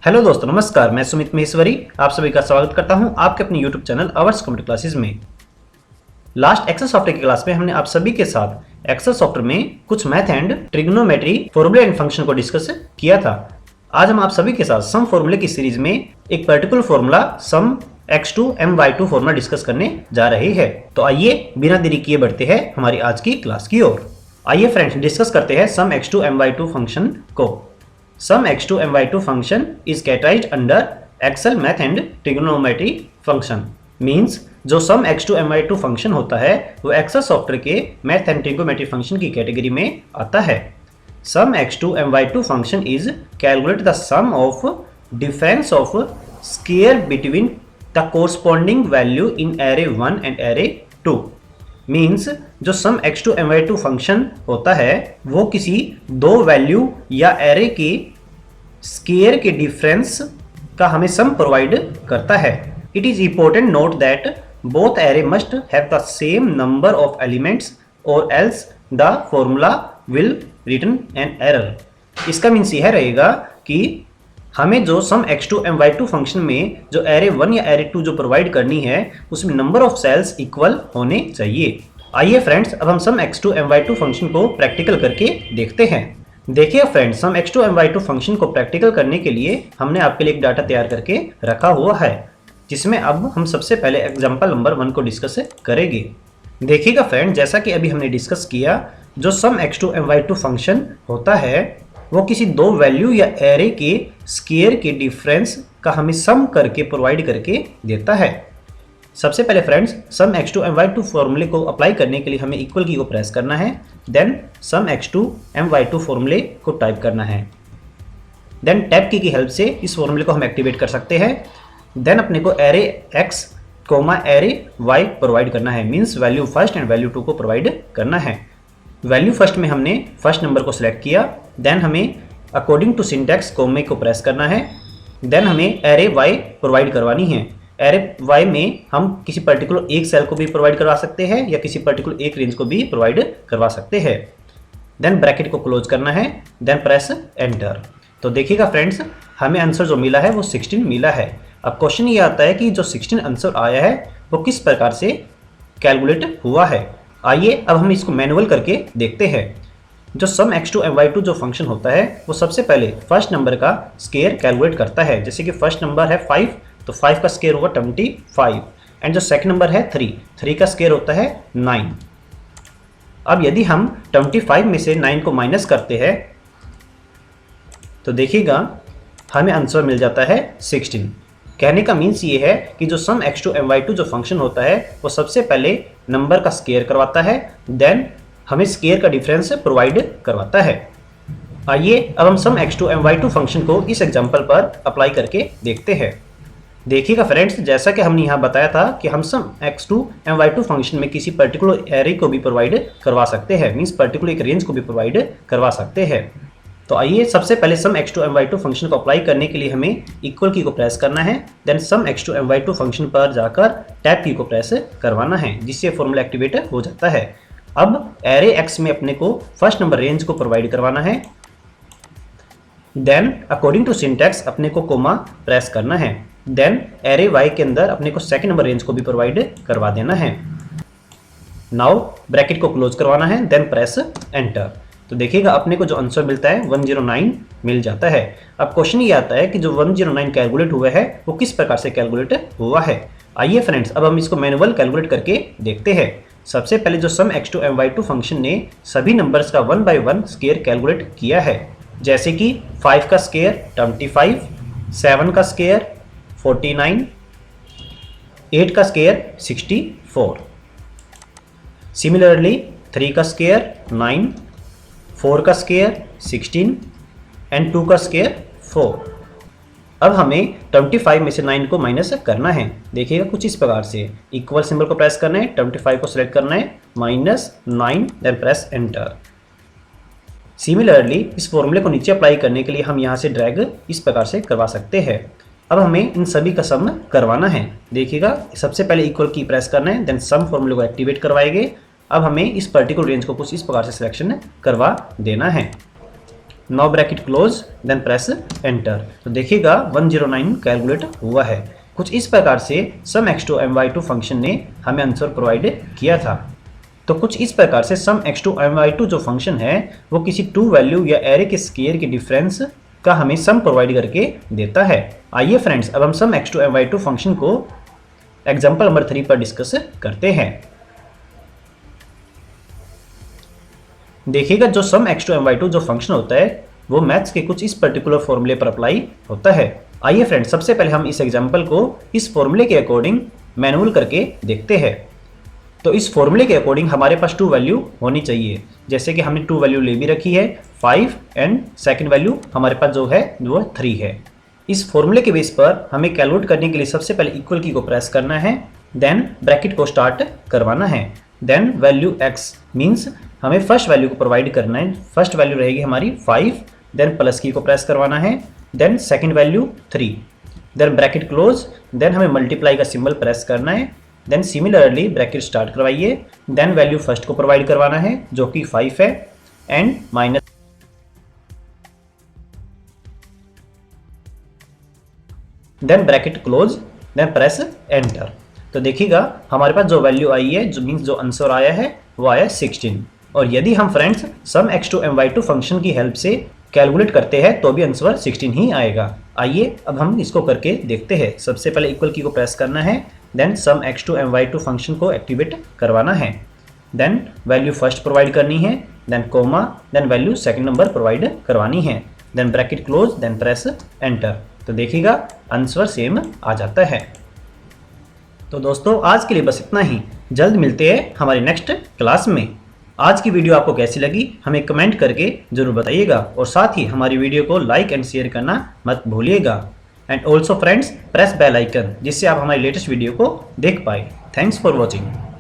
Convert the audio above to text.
Hello दोस्तों, नमस्कार। मैं सुमित महेश्वरी आप सभी का स्वागत करता हूं आपके अपने YouTube channel ours computer classes में। लास्ट एक्सेल सॉफ्टवेयर की क्लास में हमने आप सभी के साथ एक्सेल सॉफ्टवेयर में कुछ मैथ एंड ट्रिग्नोमेट्री फॉर्मूले एंड फंक्शन को डिस्कस किया था। आज हम आप सभी के साथ सम फॉर्मूले की सीरीज में एक पर्टिकुलर फॉर्मूला सम x2 my2 फॉर्मूला डिस्कस करने जा रहे हैं। तो आइए बिना देरी किए बढ़ते हैं हमारी आज की क्लास की ओर। आइए फ्रेंड्स, डिस्कस करते हैं सम x2 my2 फंक्शन को। Sum x2 my2 function is categorized under Excel math and trigonometry function। Means जो sum x2 my2 फंक्शन होता है वो एक्सेल सॉफ्टवेयर के मैथ एंड ट्रिगोनोमेट्री फंक्शन की कैटेगरी में आता है। Sum x2 my2 फंक्शन is calculate the sum of difference of square between the corresponding value in array 1 and array 2। Means जो सम x2 my2 फंक्शन होता है वो किसी दो वैल्यू या एरे के स्क्वायर के डिफरेंस का हमें सम प्रोवाइड करता है। It is important note that both array must have the same number of elements और else the formula will return an error. इसका मीन्स यह रहेगा कि हमें जो सम x2 my2 फंक्शन में जो एरे 1 या एरे 2 जो प्रोवाइड करनी है उसमें नंबर ऑफ सेल्स इक्वल होने चाहिए। आइए फ्रेंड्स, अब हम सम x2 my2 फंक्शन को प्रैक्टिकल करके देखते हैं। देखिए फ्रेंड्स, सम x2 my2 फंक्शन को प्रैक्टिकल करने के लिए हमने आपके लिए एक डाटा तैयार करके रखा हुआ है, जिसमें अब हम सबसे पहले एग्जाम्पल नंबर 1 को डिस्कस करेंगे। देखिएगा फ्रेंड, जैसा कि अभी हमने डिस्कस किया, जो सम x2 my2 फंक्शन होता है वो किसी दो वैल्यू या एरे के स्क्वायर के डिफरेंस का हमें सम करके प्रोवाइड करके देता है। सबसे पहले फ्रेंड्स, सम x2 my2 फॉर्मूले को अप्लाई करने के लिए हमें इक्वल की को प्रेस करना है। देन सम x2 my2 फॉर्मूले को टाइप करना है। देन टैब की हेल्प से इस फॉर्मूले को हम एक्टिवेट कर सकते हैं। देन अपने को array x array y provide करना है। Means value first and value 2 को प्रोवाइड करना है। वैल्यू फर्स्ट में हमने फर्स्ट नंबर को सिलेक्ट किया। देन हमें अकॉर्डिंग टू सिंटैक्स कोमे को प्रेस करना है। देन हमें एरे y प्रोवाइड करवानी है। एरे y में हम किसी पर्टिकुलर एक सेल को भी प्रोवाइड करवा सकते हैं या किसी पर्टिकुलर एक रेंज को भी प्रोवाइड करवा सकते हैं। देन ब्रैकेट को क्लोज करना है। Then press enter. तो देखिएगा फ्रेंड्स, हमें आंसर जो मिला है वो 16 मिला है। अब क्वेश्चन ये आता है कि जो 16 आंसर आया है वो किस प्रकार से कैलकुलेट हुआ है। आइए अब हम इसको मैनुअल करके देखते हैं। जो सम x2 my2 जो फंक्शन होता है वो सबसे पहले फर्स्ट नंबर का स्क्वायर कैलकुलेट करता है। जैसे कि फर्स्ट नंबर है 5, तो 5 का स्क्वायर होगा 25 एंड जो सेकंड नंबर है 3 का स्क्वायर होता है 9। अब यदि हम 25 में से 9 को माइनस करते हैं तो देखिएगा हमें आंसर मिल जाता है 16। कहने का मीन्स ये है कि जो सम x2 my2 जो फंक्शन होता है वो सबसे पहले नंबर का स्क्वायर करवाता है, देन हमें स्क्वायर का डिफरेंस प्रोवाइड करवाता है। आइए अब हम सम x2 my2 फंक्शन को इस एग्जांपल पर अप्लाई करके देखते हैं। देखिएगा फ्रेंड्स, जैसा कि हमने यहाँ बताया था कि हम सम x2 my2 फंक्शन में किसी पर्टिकुलर एरे को भी प्रोवाइड करवा सकते हैं। मीन्स पर्टिकुलर एक रेंज को भी प्रोवाइड करवा सकते हैं। तो आइए सबसे पहले सम x2 my2 फंक्शन को अप्लाई करने के लिए हमें इक्वल की को प्रेस करना है। Then sum x2 my2 function पर जाकर टैब की को प्रेस करवाना है, जिससे फॉर्मूला एक्टिवेट हो जाता है। अब एरे x में अपने को फर्स्ट नंबर रेंज को प्रोवाइड करवाना है। देन अकॉर्डिंग टू सिंटैक्स अपने को कोमा प्रेस करना है। देन एरे y के अंदर अपने को सेकंड नंबर रेंज को भी प्रोवाइड करवा देना है। नाउ ब्रैकेट को क्लोज करवाना है। Then press enter. तो देखिएगा अपने को जो आंसर मिलता है 109 मिल जाता है। अब क्वेश्चन ये आता है कि जो 109 कैलकुलेट हुआ है वो किस प्रकार से कैलकुलेट हुआ है। आइए फ्रेंड्स, अब हम इसको मैनुअल कैलकुलेट करके देखते हैं। सबसे पहले जो सम x2 my2 फंक्शन ने सभी नंबर्स का 1 बाय 1 स्क्वायर कैलकुलेट किया है। जैसे कि 5 का स्क्वायर 25, 7 का स्क्वायर 49, 8 का स्क्वायर 64, सिमिलरली 3 का स्क्वायर 9, 4 का स्क्वायर 16 एंड 2 का स्क्वायर 4। अब हमें 25 में से 9 को माइनस करना है। देखिएगा कुछ इस प्रकार से इक्वल सिंबल को प्रेस करना है, 25 को सिलेक्ट करना है, -9 देन प्रेस एंटर। सिमिलरली इस फॉर्मूले को नीचे अप्लाई करने के लिए हम यहाँ से ड्रैग इस प्रकार से करवा सकते हैं। अब हमें इन सभी का सम करवाना है। देखिएगा सबसे पहले इक्वल की प्रेस करना है, देन सम फॉर्मूले को एक्टिवेट करवाएंगे। अब हमें इस पर्टिकुलर रेंज को कुछ इस प्रकार से सिलेक्शन करवा देना है। Now bracket close, then press enter. तो देखिएगा 109 कैलकुलेट हुआ है। कुछ इस प्रकार से सम x2 my2 फंक्शन ने हमें आंसर प्रोवाइड किया था। तो कुछ इस प्रकार से सम x2 my2 जो फंक्शन है वो किसी टू वैल्यू या एरे के स्केयर के डिफरेंस का हमें सम प्रोवाइड करके देता है। आइए फ्रेंड्स, अब हम सम x2 my2 फंक्शन को एग्जाम्पल नंबर 3 पर डिस्कस करते हैं। देखिएगा जो सम x2 my2 जो फंक्शन होता है वो मैथ्स के कुछ इस पर्टिकुलर फॉर्मूले पर अप्लाई होता है। आइए फ्रेंड्स, सबसे पहले हम इस एग्जांपल को इस फॉर्मूले के अकॉर्डिंग मैनुअल करके देखते हैं। तो इस फॉर्मूले के अकॉर्डिंग हमारे पास टू वैल्यू होनी चाहिए, जैसे कि हमने टू वैल्यू ले भी रखी है 5 एंड सेकंड वैल्यू हमारे पास जो है वो 3 है। इस फॉर्मूले के बेस पर हमें कैलकुलेट करने के लिए सबसे पहले इक्वल की को प्रेस करना है, देन ब्रैकेट को स्टार्ट करवाना है, देन वैल्यू x मीन्स हमें फर्स्ट वैल्यू को प्रोवाइड करना है। फर्स्ट वैल्यू रहेगी हमारी 5, देन प्लस की को प्रेस करवाना है, then second value 3, then bracket close, then हमें मल्टीप्लाई का सिंबल प्रेस करना है, देन सिमिलरली ब्रैकेट स्टार्ट करवाइए, देन वैल्यू फर्स्ट को प्रोवाइड करवाना है जो कि 5 है, and minus, then bracket close, then press enter. तो देखिएगा हमारे पास जो वैल्यू आई है, जो मीन्स जो आंसर आया है वो आया 16। और यदि हम फ्रेंड्स सम x2 my2 फंक्शन की हेल्प से कैलकुलेट करते हैं तो भी आंसर 16 ही आएगा। आइए अब हम इसको करके देखते हैं। सबसे पहले इक्वल की को प्रेस करना है, then sum x2 my2 function को एक्टिवेट करवाना है, देन वैल्यू फर्स्ट प्रोवाइड करनी है, then comma, then value second number provide करवानी है, then bracket close, then press enter. तो देखिएगा आंसर सेम आ जाता है। तो दोस्तों आज के लिए बस इतना ही। जल्द मिलते हैं हमारी नेक्स्ट क्लास में। आज की वीडियो आपको कैसी लगी हमें कमेंट करके जरूर बताइएगा, और साथ ही हमारी वीडियो को लाइक एंड शेयर करना मत भूलिएगा। And also friends press bell icon, जिससे आप हमारी लेटेस्ट वीडियो को देख पाए। Thanks for watching.